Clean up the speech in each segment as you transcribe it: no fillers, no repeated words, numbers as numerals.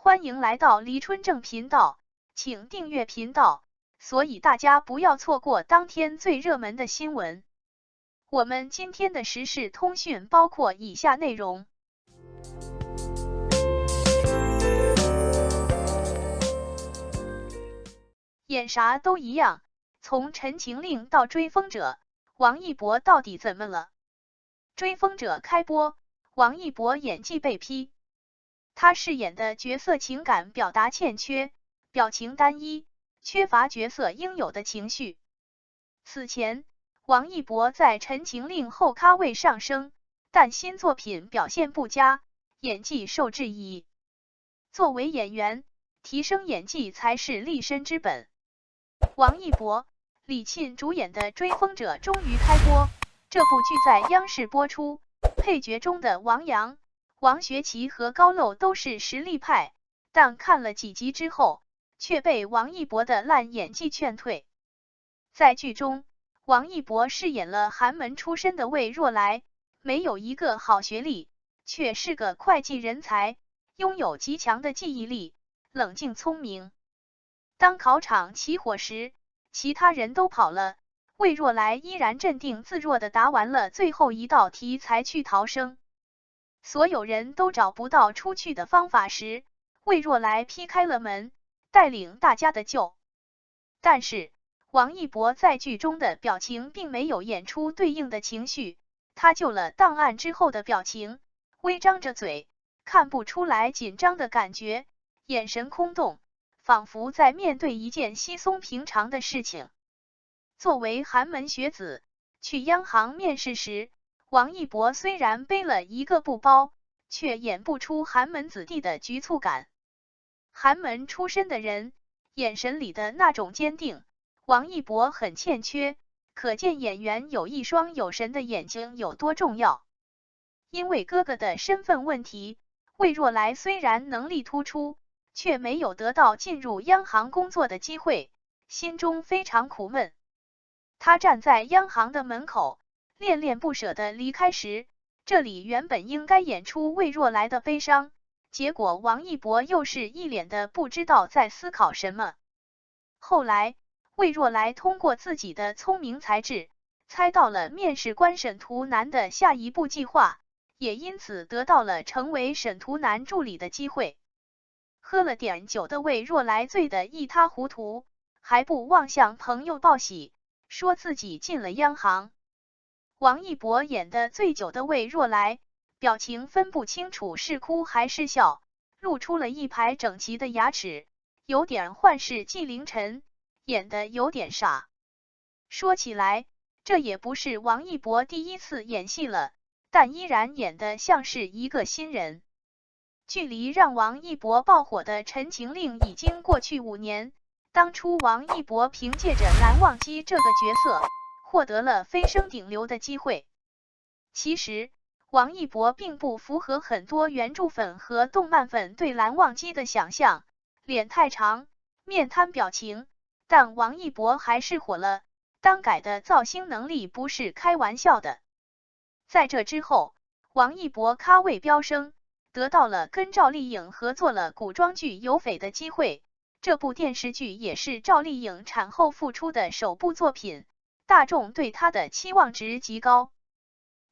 欢迎来到黎春正频道，请订阅频道，所以大家不要错过当天最热门的新闻。我们今天的时事通讯包括以下内容：演啥都一样，从陈情令到追风者，王一博到底怎么了？追风者开播，王一博演技被批。他饰演的角色情感表达欠缺，表情单一，缺乏角色应有的情绪。此前，王一博在《陈情令》后咖位上升，但新作品表现不佳，演技受质疑。作为演员，提升演技才是立身之本。王一博、李沁主演的《追风者》终于开播，这部剧在央视播出，配角中的王阳、王学圻和高露都是实力派，但看了几集之后，却被王一博的烂演技劝退。在剧中，王一博饰演了寒门出身的魏若来，没有一个好学历，却是个会计人才，拥有极强的记忆力，冷静聪明。当考场起火时，其他人都跑了，魏若来依然镇定自若地答完了最后一道题才去逃生。所有人都找不到出去的方法时，魏若来劈开了门，带领大家的救。但是，王一博在剧中的表情并没有演出对应的情绪，他救了档案之后的表情，微张着嘴，看不出来紧张的感觉，眼神空洞，仿佛在面对一件稀松平常的事情。作为寒门学子，去央行面试时，王一博虽然背了一个布包，却演不出寒门子弟的局促感。寒门出身的人，眼神里的那种坚定，王一博很欠缺，可见演员有一双有神的眼睛有多重要。因为哥哥的身份问题，魏若来虽然能力突出，却没有得到进入央行工作的机会，心中非常苦闷。他站在央行的门口，恋恋不舍地离开时，这里原本应该演出魏若来的悲伤，结果王一博又是一脸的不知道在思考什么。后来，魏若来通过自己的聪明才智，猜到了面试官沈图南的下一步计划，也因此得到了成为沈图南助理的机会。喝了点酒的魏若来醉得一塌糊涂，还不忘向朋友报喜，说自己进了央行。王一博演的醉酒的魏若来，表情分不清楚是哭还是笑，露出了一排整齐的牙齿，有点幻视纪凌尘，演得有点傻。说起来，这也不是王一博第一次演戏了，但依然演得像是一个新人。距离让王一博爆火的《陈情令》已经过去5年，当初王一博凭借着蓝忘机这个角色，获得了飞升顶流的机会。其实，王一博并不符合很多原著粉和动漫粉对蓝忘机的想象，脸太长，面瘫表情，但王一博还是火了，当改的造星能力不是开玩笑的。在这之后，王一博咖位飙升，得到了跟赵丽颖合作了古装剧《有匪》的机会，这部电视剧也是赵丽颖产后复出的首部作品，大众对她的期望值极高。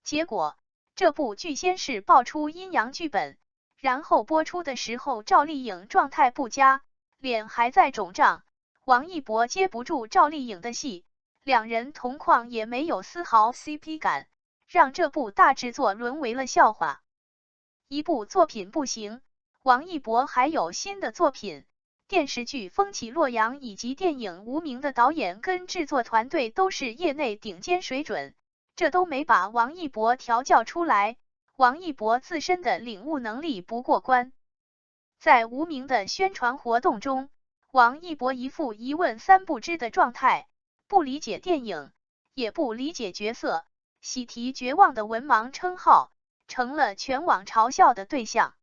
结果，这部剧先是爆出阴阳剧本，然后播出的时候赵丽颖状态不佳，脸还在肿胀，王一博接不住赵丽颖的戏，两人同框也没有丝毫 CP 感，让这部大制作沦为了笑话。一部作品不行，王一博还有新的作品，电视剧《风起洛阳》以及电影《无名》的导演跟制作团队都是业内顶尖水准，这都没把王一博调教出来，王一博自身的领悟能力不过关。在《无名》的宣传活动中，王一博一副一问三不知的状态，不理解电影，也不理解角色，喜提绝望的文盲称号，成了全网嘲笑的对象。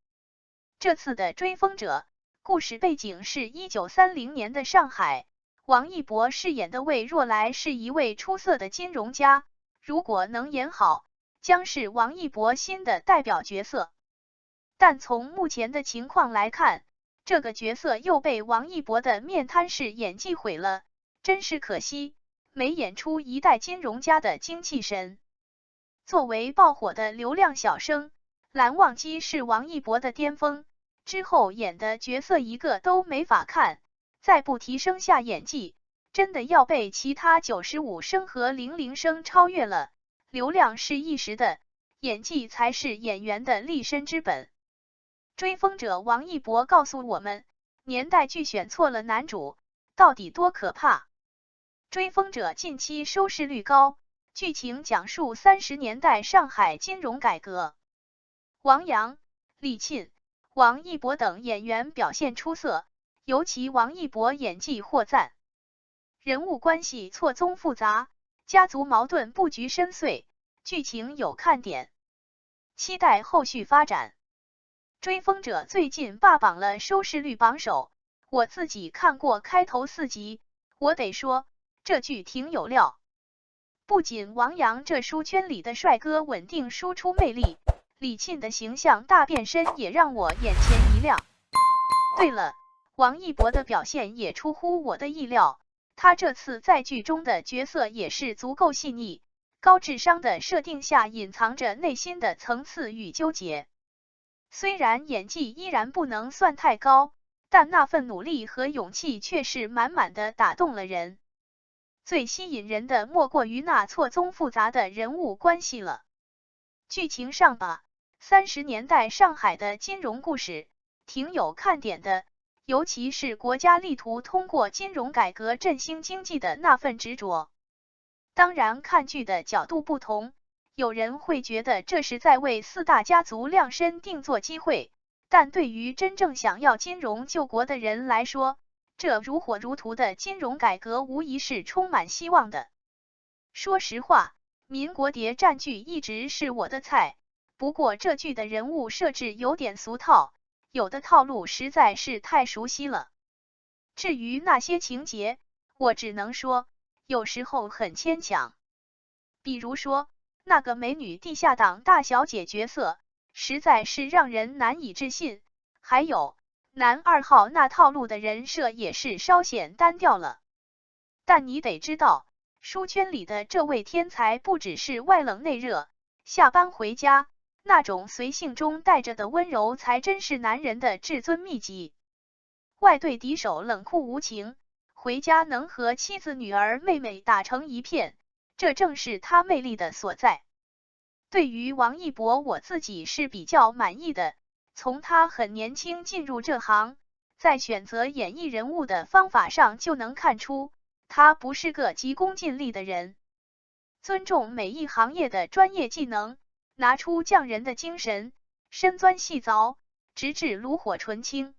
这次的追风者，故事背景是1930年的上海，王一博饰演的魏若来是一位出色的金融家，如果能演好，将是王一博新的代表角色。但从目前的情况来看，这个角色又被王一博的面瘫式演技毁了，真是可惜，没演出一代金融家的精气神。作为爆火的流量小生，蓝忘机是王一博的巅峰，之后演的角色一个都没法看，再不提升下演技，真的要被其他95声和00声超越了。流量是一时的，演技才是演员的立身之本。追风者王一博告诉我们，年代剧选错了男主，到底多可怕。追风者近期收视率高，剧情讲述30年代上海金融改革。王阳、李沁、王一博等演员表现出色，尤其王一博演技获赞。人物关系错综复杂，家族矛盾布局深邃，剧情有看点，期待后续发展。追风者最近霸榜了收视率榜首，我自己看过开头4集，我得说这剧挺有料。不仅王阳这书圈里的帅哥稳定输出魅力，李沁的形象大变身也让我眼前一亮。对了，王一博的表现也出乎我的意料，他这次在剧中的角色也是足够细腻，高智商的设定下隐藏着内心的层次与纠结。虽然演技依然不能算太高，但那份努力和勇气却是满满的打动了人。最吸引人的莫过于那错综复杂的人物关系了。剧情上吧，30年代上海的金融故事挺有看点的，尤其是国家力图通过金融改革振兴经济的那份执着。当然看剧的角度不同，有人会觉得这是在为4大家族量身定做机会，但对于真正想要金融救国的人来说，这如火如荼的金融改革无疑是充满希望的。说实话，民国谍战剧一直是我的菜，不过这剧的人物设置有点俗套，有的套路实在是太熟悉了。至于那些情节，我只能说，有时候很牵强。比如说，那个美女地下党大小姐角色，实在是让人难以置信。还有，男2号那套路的人设也是稍显单调了。但你得知道，书圈里的这位天才不只是外冷内热，下班回家，那种随性中带着的温柔才真是男人的至尊秘籍。外对敌手冷酷无情，回家能和妻子、女儿、妹妹打成一片，这正是他魅力的所在。对于王一博，我自己是比较满意的，从他很年轻进入这行，在选择演绎人物的方法上就能看出，他不是个急功近利的人，尊重每一行业的专业技能，拿出匠人的精神，深钻细凿，直至炉火纯青。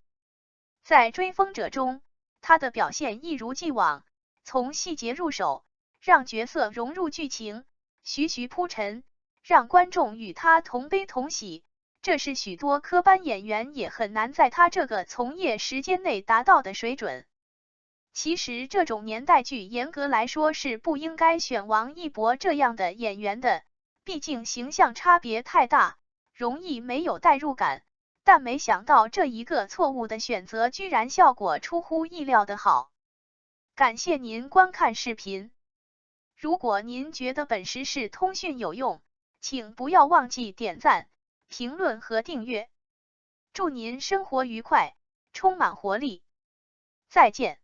在追风者中，他的表现一如既往，从细节入手，让角色融入剧情，徐徐铺陈，让观众与他同悲同喜，这是许多科班演员也很难在他这个从业时间内达到的水准。其实这种年代剧严格来说是不应该选王一博这样的演员的，毕竟形象差别太大，容易没有代入感。但没想到这一个错误的选择居然效果出乎意料的好。感谢您观看视频。如果您觉得本时事通讯有用，请不要忘记点赞、评论和订阅。祝您生活愉快，充满活力。再见。